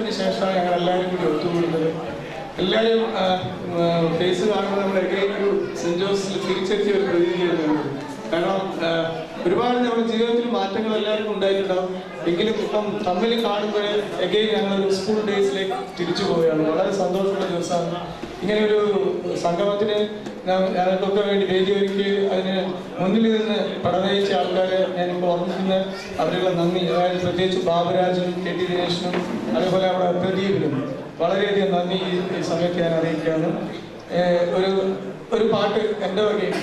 വർഷത്തിന് ശേഷമാണ് ഞങ്ങൾ എല്ലാവരും കൂടി ഒത്തുകൂടുന്നത്. എല്ലാവരും ഫേസ് കാണുമ്പോൾ നമ്മൾ എഗെയിൻ ഒരു സെന്റ് ജോസഫിൽ തിരിച്ചെത്തിയ ഒരു പ്രതീതിയാണ്. കാരണം ഒരുപാട് നമ്മുടെ ജീവിതത്തിൽ മാറ്റങ്ങൾ എല്ലാവർക്കും ഉണ്ടായിട്ടുണ്ടാവും. എങ്കിലും ഇപ്പം തമ്മിൽ കാണുമ്പോൾ എഗെയിൻ ഞങ്ങളൊരു സ്കൂൾ ഡേയ്സിലേക്ക് തിരിച്ചു പോവുകയാണ്. വളരെ സന്തോഷമുള്ള ദിവസമാണ്. ഇങ്ങനെ ഒരു സംഗമത്തിന് ഞങ്ങൾക്കൊക്കെ വേണ്ടി വേദി ഒരുക്കി അതിന് മുന്നിൽ നിന്ന് പടനയിച്ച ആൾക്കാരെ ഞാനിപ്പോൾ ഓർമ്മിക്കുന്ന അവരുടെ നന്ദി. അതായത് പ്രത്യേകിച്ച് ബാബുരാജനും KT ദിനേശനും അതേപോലെ അവിടെ പ്രദീപിനും വളരെയധികം നന്ദി ഈ സമയത്ത് ഞാൻ അറിയിക്കുകയാണ്. ഒരു പാട്ട് എൻ്റെ വകയും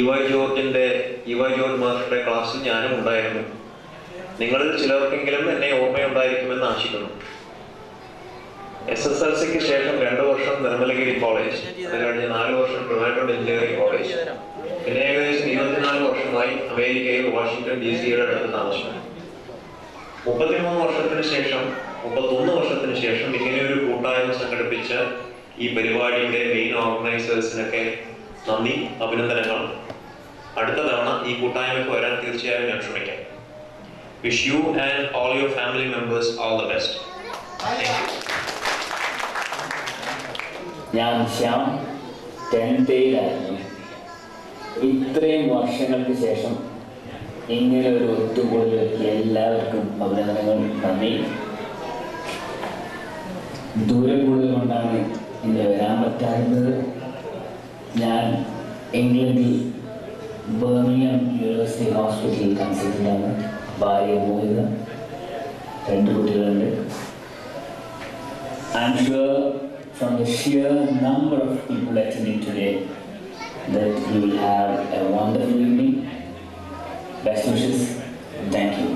ജോർജ് മാസ്റ്ററുടെ ക്ലാസ്സിൽ ഞാനും ഉണ്ടായിരുന്നു. നിങ്ങളിൽ ചിലർക്കെങ്കിലും എന്നെ ഓർമ്മയുണ്ടായിരിക്കുമെന്ന് ആശിക്കുന്നു. SSLCക്ക് ശേഷം 2 വർഷം നിർമ്മലഗിരി കോളേജ്, അത് കഴിഞ്ഞ് 4 വർഷം ട്രിവാൻഡ്രം എഞ്ചിനീയറിംഗ് കോളേജ്, പിന്നെ ഏകദേശം 24 വർഷമായി അമേരിക്കയിൽ വാഷിംഗ്ടൺ DC-യുടെ അടുത്ത് താമസം. 33 വർഷത്തിന് ശേഷം 31 വർഷത്തിന് ശേഷം ഇങ്ങനെയൊരു കൂട്ടായ്മ സംഘടിപ്പിച്ച ഈ പരിപാടിയുടെ മെയിൻ ഓർഗനൈസേഴ്സിനൊക്കെ നന്ദി, അഭിനന്ദനങ്ങൾ. അടുത്ത തവണ ഈ കൂട്ടായ്മയ്ക്ക് വരാൻ തീർച്ചയായും ഞാൻ ശ്രമിക്കാം. Wish you and all your family members all the best. ഞാൻ ശ്യാം 10th-ലായിരുന്നു. ഇത്രയും വർഷങ്ങൾക്ക് ശേഷം ഇങ്ങനെ ഒരു ഒത്തുകൂടൽ എല്ലാവർക്കും അഭിനന്ദനങ്ങൾ, നന്ദി. ദൂരം കൂടുതൽ കൊണ്ടാണ് ഇന്ന് വരാൻ പറ്റാറുള്ളത്. ഞാൻ ഇംഗ്ലണ്ടിൽ ബർമിംഗ്ഹാം യൂണിവേഴ്സിറ്റി ഹോസ്പിറ്റലിൽ കൺസൾട്ടൻ്റാണ്. ഭാര്യ മോഹിത, 2 കുട്ടികളുണ്ട്. I'm sure from the sheer number of people attending today that you will have a wonderful evening. Best wishes. Thank you.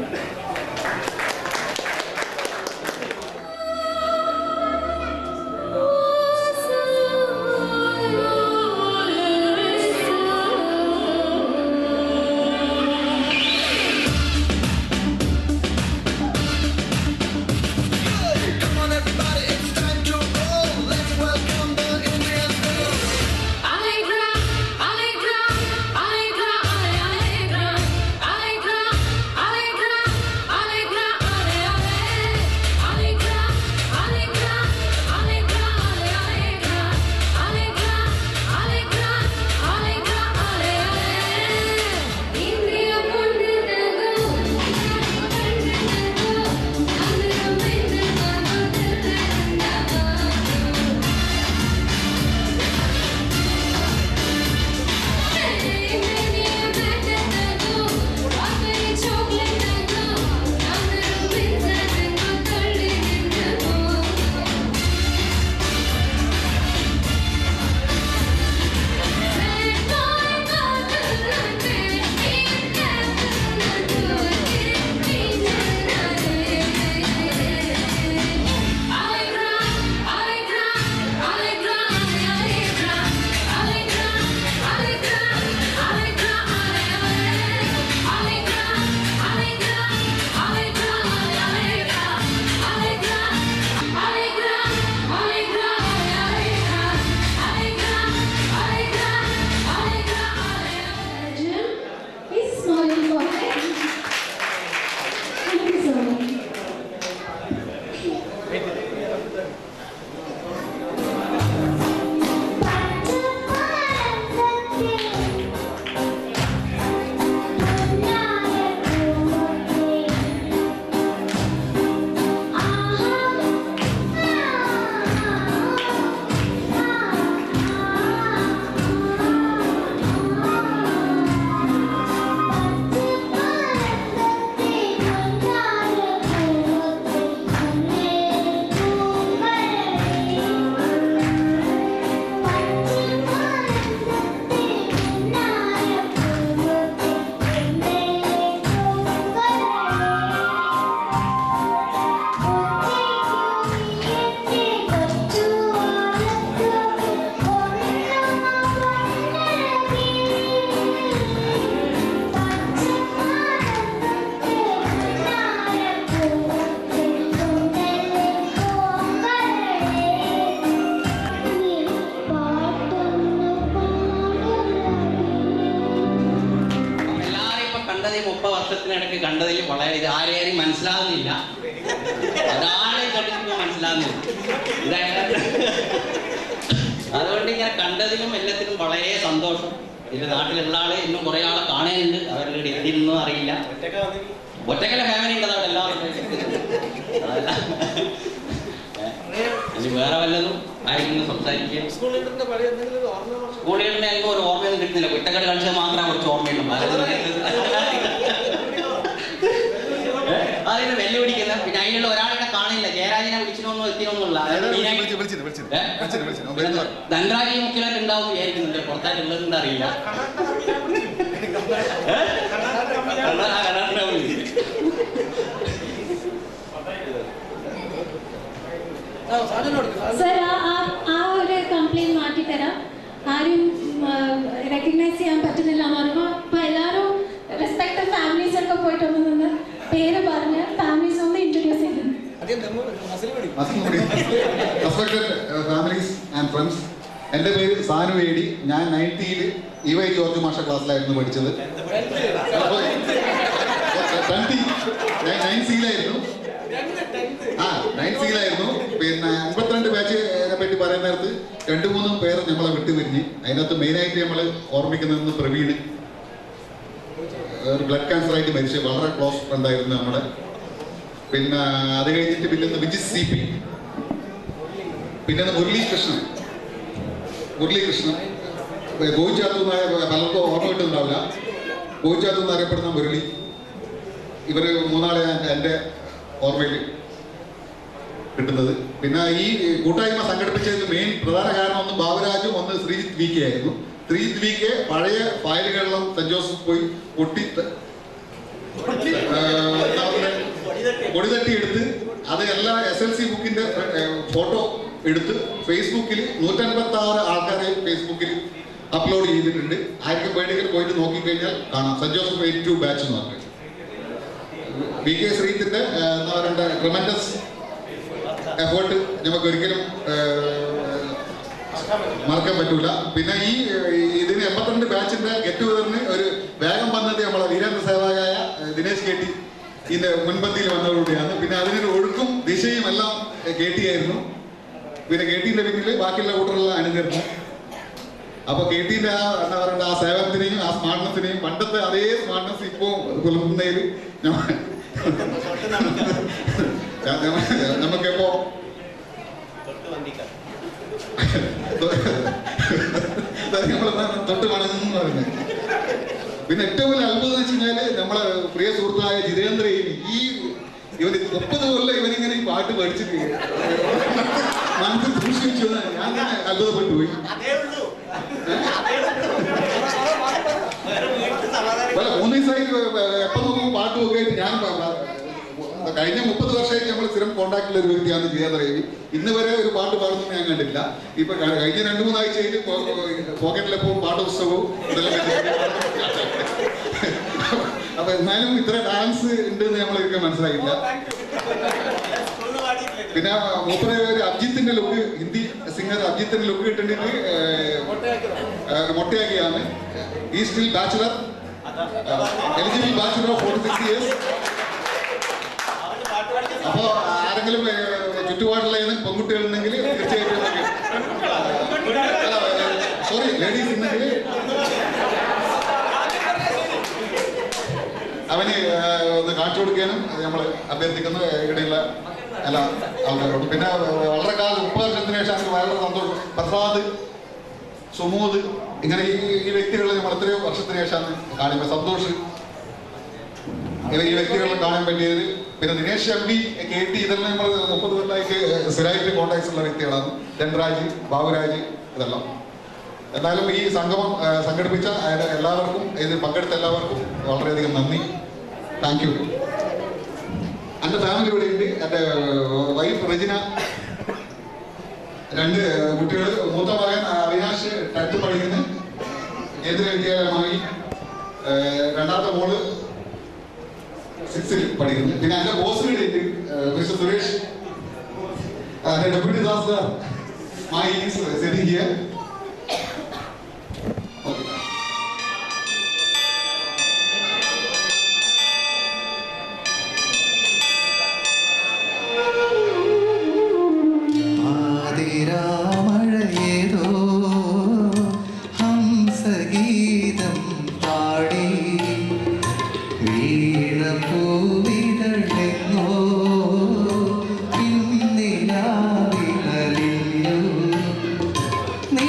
വർഷത്തിനിടയ്ക്ക് കണ്ടതിൽ വളരെ ഇത് ആരെയും മനസ്സിലാകുന്നില്ല, ഒരാളെ കണ്ടിട്ട് മനസ്സിലാകുന്നില്ല. അതുകൊണ്ട് ഞാൻ കണ്ടതിലും എല്ലാത്തിനും വളരെ സന്തോഷം. ഇതിന്റെ നാട്ടിലുള്ള ആളെ ഇന്നും കുറെ ആളെ കാണാനുണ്ട്, അവരുടെ എത്തിയിരുന്നോ അറിയില്ല. ഒറ്റക്കല ഫാമിലി ഉണ്ട് അവിടെ എല്ലാവർക്കും. ഇനി വേറെ വല്ലതും ആയിരുന്നു സംസാരിക്കുക. സ്കൂളിൽ എനിക്ക് ഒരു ഓർമ്മയൊന്നും കിട്ടുന്നില്ല. കുറ്റക്കട കളിച്ചത് മാത്രമേ കുറച്ച് ഓർമ്മയുള്ളൂ. അതിന് വെല്ലുവിളിക്കുന്ന പിന്നെ അതിനുള്ള ഒരാളെ കാണില്ല. ജയരാജിനെ വിളിച്ചിട്ടൊന്നും എത്തിയൊന്നുമില്ല. ധനരാജി മുഖ്യമായിട്ട് ഉണ്ടാവും വിചാരിക്കുന്നുണ്ട്, പുറത്തായിട്ട് ഉള്ളതുകൊണ്ട് അറിയില്ല. സർ, ആ ഒരു കംപ്ലൈന്റ് മാറ്റിത്തരാം. ആരും റെക്കഗ്നൈസ് ചെയ്യാൻ പറ്റുന്നില്ല പറയുമ്പോൾ ഇപ്പൊ എല്ലാവരും റെസ്പെക്റ്റഡ് ഫാമിലീസ് ഒക്കെ പോയിട്ടൊന്ന് നിന്ന് പേര് പറഞ്ഞ് ഫാമിലീസ് ഒന്ന് ഇൻട്രൊഡ്യൂസ് ചെയ്തു. റെസ്പെക്റ്റഡ് ഫാമിലീസ് ആൻഡ് ഫ്രണ്ട്സ്, എൻ്റെ പേര് സാനു വേടി. ഞാൻ 90ൽ ഇവൈ ജോർജ് മാഷ ക്ലാസ്സിലായിരുന്നു പഠിച്ചത്. 9Cയിലായിരുന്നു. 9Cയിലായിരുന്നു. പിന്നെ 52 ബാച്ചിനെ പറ്റി പറയുന്ന നേരത്ത് 2-3 പേര് നമ്മളെ വിട്ടുപിരിഞ്ഞ്. അതിനകത്ത് മെയിനായിട്ട് നമ്മൾ ഓർമ്മിക്കുന്നത് പ്രവീൺ, ഒരു ബ്ലഡ് ക്യാൻസർ ആയിട്ട് മരിച്ചു, വളരെ ക്ലോസ് ഫ്രണ്ടായിരുന്നു നമ്മുടെ. പിന്നെ അത് കഴിഞ്ഞിട്ട് പിന്നെ വിജിത് CP, പിന്നെ മുരളീകൃഷ്ണൻ. ഗോവിചാത്തു പലർക്കും ഓർമ്മ കിട്ടുന്നുണ്ടാവില്ല. ഗോവിചാത്തു എന്നറിയപ്പെടുന്ന മുരളി, ഇവര് 3 എൻ്റെ ഓർമ്മയിൽ കിട്ടുന്നത്. പിന്നെ ഈ കൂട്ടായ്മ സംഘടിപ്പിച്ചതിന് മെയിൻ പ്രധാന കാരണം ഒന്ന് ബാബുരാജും ഒന്ന് ശ്രീജിത്ത് VK ആയിരുന്നു. ശ്രീജിത്ത് VK പഴയ ഫയലുകളിലും സെന്റ് ജോസഫ് പോയി പൊടി തട്ടി എടുത്ത് അത് എല്ലാ SLC ബുക്കിന്റെ ഫോട്ടോ എടുത്ത് ഫേസ്ബുക്കിൽ 156 ആൾക്കാരെ ഫേസ്ബുക്കിൽ അപ്ലോഡ് ചെയ്തിട്ടുണ്ട്. ആർക്കും വേണമെങ്കിലും പോയിട്ട് നോക്കിക്കഴിഞ്ഞാൽ കാണാം. സെന്റ് ജോസഫ് 82 ബാച്ച് എന്ന് പറഞ്ഞിട്ട് VK ശ്രീജിത്തിന്റെ എന്താ പറയണ്ട ട്രമെൻഡസ് എഫേർട്ട് നമുക്ക് ഒരിക്കലും മറക്കാൻ പറ്റൂല. പിന്നെ ഈ ഇതിന് 82 ബാച്ചിന്റെ ഗെറ്റ് ടുഗദറിന് ഒരു വേഗം വന്നത് നമ്മളെ വീരേന്ദ്ര സേവാകായ ദിനേശ് KT ഇതിന്റെ മുൻപന്തിയിൽ വന്നതോടുകൂടിയാണ്. പിന്നെ അതിനൊരു ഒഴുക്കും ദിശയും എല്ലാം KT ആയിരുന്നു. പിന്നെ KTന്റെ പിന്നിൽ ബാക്കിയുള്ള കൂട്ടരെല്ലാം അണിനിരുന്നു. അപ്പൊ KTന്റെ ആ എന്താ പറയണ്ട ആ സേവനത്തിനെയും ആ സ്മാർട്ട്നെസ്സിനെയും പണ്ടത്തെ അതേ സ്മാർട്ട്നെസ് ഇപ്പോൾ പുലർത്തുന്നതിൽ നമുക്കിപ്പോ തൊട്ട് മണങ്ങുന്നു പറയുന്നത്. പിന്നെ ഏറ്റവും വലിയ അത്ഭുതം എന്ന് വെച്ച് കഴിഞ്ഞാല് നമ്മളെ പ്രിയ സുഹൃത്തായ ജിതേന്ദ്രയിൽ ഇവന് 30 കൊല്ലം ഇവനിങ്ങനെ ഈ പാട്ട് പഠിച്ചിട്ട് മനസ്സിൽ സൂക്ഷിച്ചു. ഞാൻ തന്നെ അത്ഭുതപ്പെട്ടു പോയി. അല്ല 3 ദിവസമായിട്ട് എപ്പം നോക്കുമ്പോൾ പാട്ട് ഒക്കെ ആയിട്ട് ഞാൻ കഴിഞ്ഞ 30 വർഷമായിട്ട് നമ്മൾ സ്ഥിരം കോണ്ടാക്റ്റിലുള്ള ഒരു വ്യക്തിയാണ് ജിതേന്ദ്രയിൽ. ഇന്ന് വരെ ഒരു പാട്ട് പാടുന്നത് ഞാൻ കണ്ടില്ല. ഇപ്പൊ കഴിഞ്ഞ 2-3 ആഴ്ചയിൽ പോക്കറ്റിലെപ്പോൾ പാട്ട് പുസ്തകവും ഇതെല്ലാം. അപ്പൊ എന്നാലും ഇത്ര ഡാൻസ് ഉണ്ട് എന്ന് നമ്മൾ ഒരിക്കലും മനസ്സിലായില്ല. പിന്നെ മൂപ്പര് ഒരു അഭിജിത്തിന്റെ ലുക്ക്, ഹിന്ദി സിംഗർ അഭിജിത്തിന്റെ ലുക്ക് കിട്ടേണ്ടിട്ട് മൊട്ടയാക്കിയാണ്. ഈ still bachelor, eligible bachelor of 46 years. അപ്പോ ആരെങ്കിലും ചുറ്റുപാടുള്ള ഏതെങ്കിലും പെൺകുട്ടികളുണ്ടെങ്കിൽ തീർച്ചയായിട്ടും സോറി ലേഡീസ് ഉണ്ടെങ്കിൽ അവന് ഒന്ന് കാണിച്ചു കൊടുക്കാനും നമ്മൾ അഭ്യർത്ഥിക്കുന്നു ഇവിടെയുള്ള എല്ലാ ആൾക്കാരോടും. പിന്നെ വളരെ കാലം 30 വർഷത്തിന് ശേഷം എനിക്ക് വളരെ സന്തോഷം. പ്രസാദ്, സുമൂദ്, ഇങ്ങനെ ഈ വ്യക്തികളെ നമ്മൾ എത്രയോ വർഷത്തിന് ശേഷമാണ് കാണുമ്പോൾ സന്തോഷ്, ഈ വ്യക്തികളെ കാണാൻ പറ്റിയത്. പിന്നെ ദിനേശ് MD KT ഇതെല്ലാം നമ്മൾ 30 കൊല്ലമായിട്ട് സ്ഥിരമായിട്ട് കോൺടാക്ട്സ് ഉള്ള വ്യക്തികളാണ്. ധനരാജ്, ബാബുരാജ്, ഇതെല്ലാം. എന്നാലും ഈ സംഗമം സംഘടിപ്പിച്ച എല്ലാവർക്കും, ഇതിൽ പങ്കെടുത്ത എല്ലാവർക്കും വളരെയധികം നന്ദി. Thank you. എൻ്റെ ഫാമിലി ഇവിടെ ഉണ്ട്. എൻ്റെ വൈഫ് റെജിന, 2 കുട്ടികൾ. മൂത്ത മകൻ അവിനാശ് 10th പഠിക്കുന്നു, കേന്ദ്ര വിദ്യാലയമായി. രണ്ടാമത്തെ മോള് 6th പഠിക്കുന്നു. പിന്നെ എൻ്റെ ബോസ് കൂടെ ഉണ്ട്, മിസ്റ്റർ സുരേഷ്, ഡെപ്യൂട്ടി ദാസ് മായി സിറ്റിംഗ് ഹിയർ. മഴയേതോ ഹംസഗീതം പാടി വീണപൂവിതഴെങ്ങോ പിന്നിലാവിളലിഞ്ഞു നീ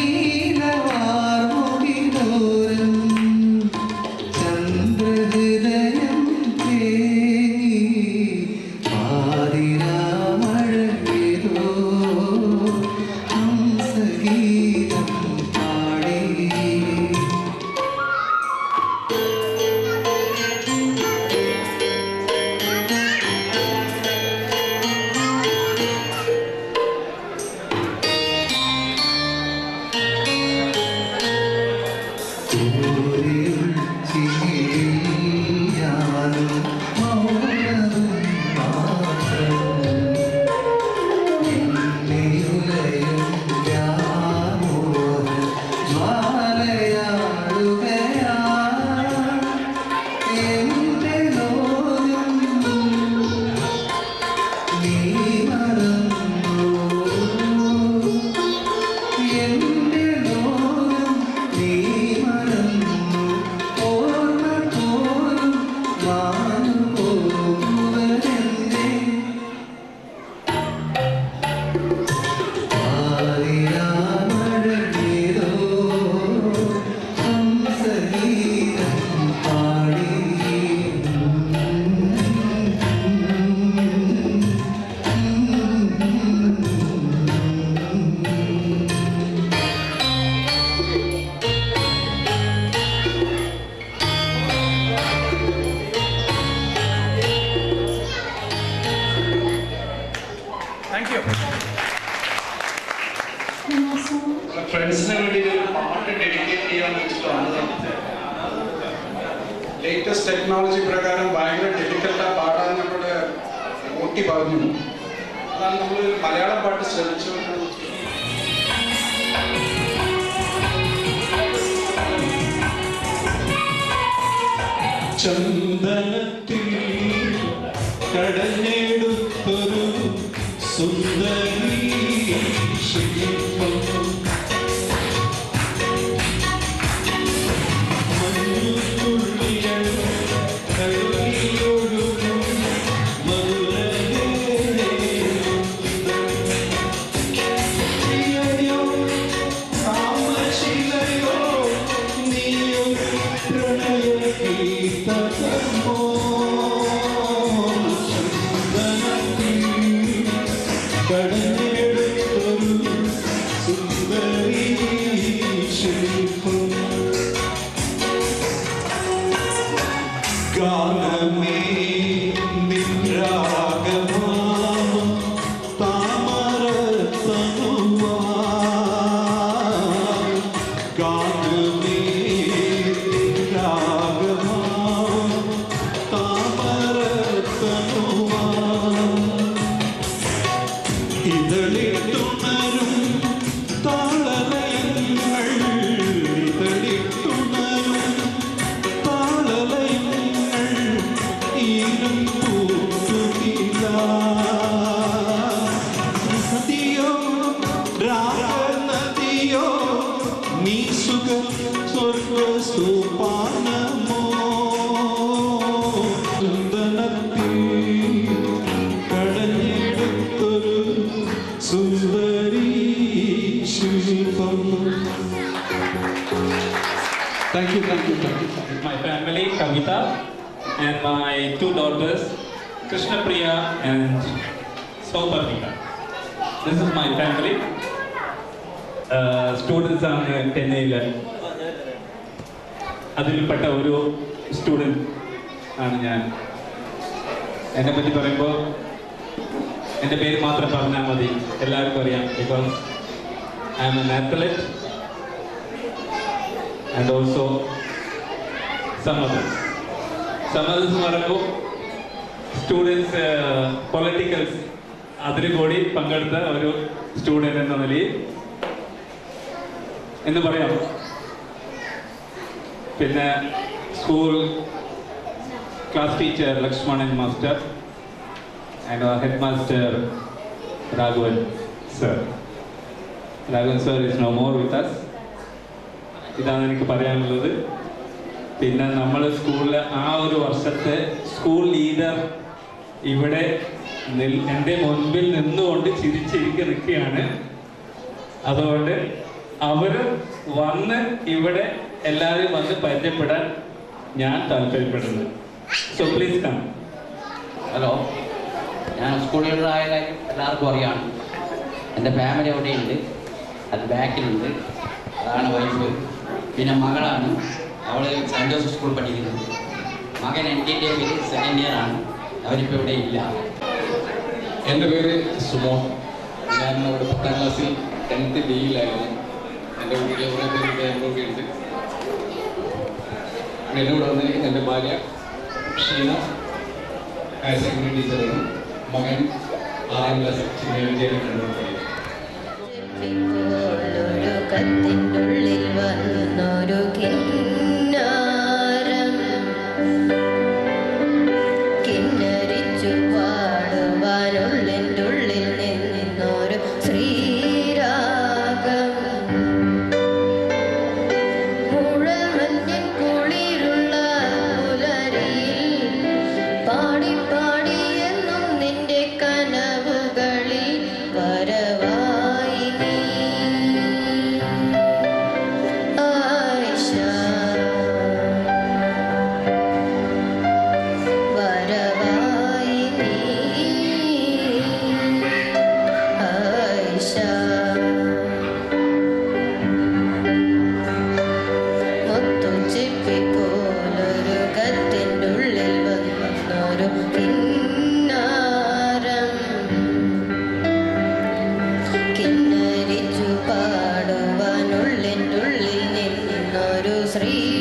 പാട്ട് ഡെഡിക്കേറ്റ് ചെയ്യാന്ന് വെച്ചിട്ടാണ്. ലേറ്റസ്റ്റ് ടെക്നോളജി പ്രകാരം ഭയങ്കര ഡിഫിക്കൽട്ടാണ് പാടാൻ നമ്മുടെ ഊട്ടി പറഞ്ഞു. അതാണ് നമ്മൾ മലയാളം പാട്ട് ശ്രമിച്ചു. ചന്ദനത്തിൽ കടഞ്ഞെടുത്തൊരു സുന്ദരി ശില്പം മഞ്ഞുതുള്ളികൾ കൈയൊഴുകും മധുരയോ കാമശിലയോ നീയോ പ്രണയഗീതമോ ചന്ദനത്തിൽ കടഞ്ഞെടുത്തൊരു സുന്ദരി ശില്പം ഗാനമേ നിൻരാഗമാം താമരതനുവാം ഗാനമേ നിൻരാഗമാം താമരതനുവാം ഇതളിട്ടുണരും താളലയങ്ങൾ ഇതളിട്ടുണരും താളലയങ്ങൾ ഈനും പൂത്തുകില നദിയോ രാഗനദിയോ നീ സുഖ സ്വർഗ സോപാനമോ ചന്ദനത്തിൽ കടഞ്ഞെടുത്തൊരു സുന്ദരി ശില്പം. Thank you. My family, Kavita, and my two daughters, Krishna Priya and Sauparnika. This is my family. Students ആണ് ചെന്നൈയില്. അതിൽപ്പെട്ട ഒരു സ്റ്റുഡൻറ് ആണ് ഞാൻ. എന്നെ പറ്റി പറയുമ്പോൾ എൻ്റെ പേര് മാത്രം പറഞ്ഞാൽ മതി, എല്ലാവർക്കും അറിയാം. Because I am an athlete and also some others എന്ന് പറയുമ്പോൾ സ്റ്റുഡൻസ് പൊളിറ്റിക്കൽസ് അതിൽ കൂടി പങ്കെടുത്ത ഒരു സ്റ്റുഡൻറ് എന്ന നിലയിൽ എന്ന് പറയാം. പിന്നെ school class teacher Lakshmanan master and our headmaster Raghavan sir. Raghavan sir is no more with us. ഇതാണ് എനിക്ക് പറയാനുള്ളത്. പിന്നെ നമ്മൾ സ്കൂളിലെ ആ ഒരു വർഷത്തെ സ്കൂൾ ലീഡർ ഇവിടെ എൻ്റെ മുൻപിൽ നിന്നുകൊണ്ട് ചിരിച്ചിരിക്കി നിൽക്കുകയാണ്. അതുകൊണ്ട് അവർ വന്ന് ഇവിടെ എല്ലാവരും വന്ന് പരിചയപ്പെടാൻ ഞാൻ താല്പര്യപ്പെടുന്നു. So please come. ഹലോ, ഞാൻ സ്കൂൾ ലീഡർ ആയ കാര്യം എല്ലാവർക്കും അറിയാണ്. എൻ്റെ ഫാമിലി അവിടെയുണ്ട്, അത് ബാക്കിലുണ്ട്. അതാണ് വൈഫ്. പിന്നെ മകളാണ്, അവൾ സെൻറ് ജോസഫ് സ്കൂൾ പഠിക്കുന്നത്. മകൻ NTTF സെക്കൻഡ് ഇയർ ആണ്, അവരിപ്പോൾ ഇവിടെ ഇല്ല. എൻ്റെ പേര് സുമോൻ. ഞാൻ അവിടെ 10ാം ക്ലാസ്സിൽ 10th ഡിയിലായിരുന്നു. എൻ്റെ വീട്ടിലെ കുറേ പേര് ബാംഗ്ലൂരിൽ ഉണ്ട്. എന്നോട് വന്ന് എൻ്റെ ഭാര്യ ഷീന ഹയർ സെക്കൻഡറി ടീച്ചറാണ്. മകൻ 6ാം ക്ലാസ് ചെന്നൈ വിദ്യാലയത്തിലാണ് പഠിക്കുന്നത്. കത്തിനുള്ളിൽ വന്നൊരു കിന്നാരം കിന്നരിച്ചു പാടുവാനുള്ളിൻ്റെ ഉള്ളിൽ നിന്നൊരു ശ്രീരാഗം മുഴൽ മഞ്ഞിൻ കുളിരുള്ള പുലരിയിൽ പാടി പാടി എന്നും നിന്റെ കനവുകളിൽ വരവായി നീ ആയിഷ വരവായി നീ ആയിഷ മുത്തു ശ്രീ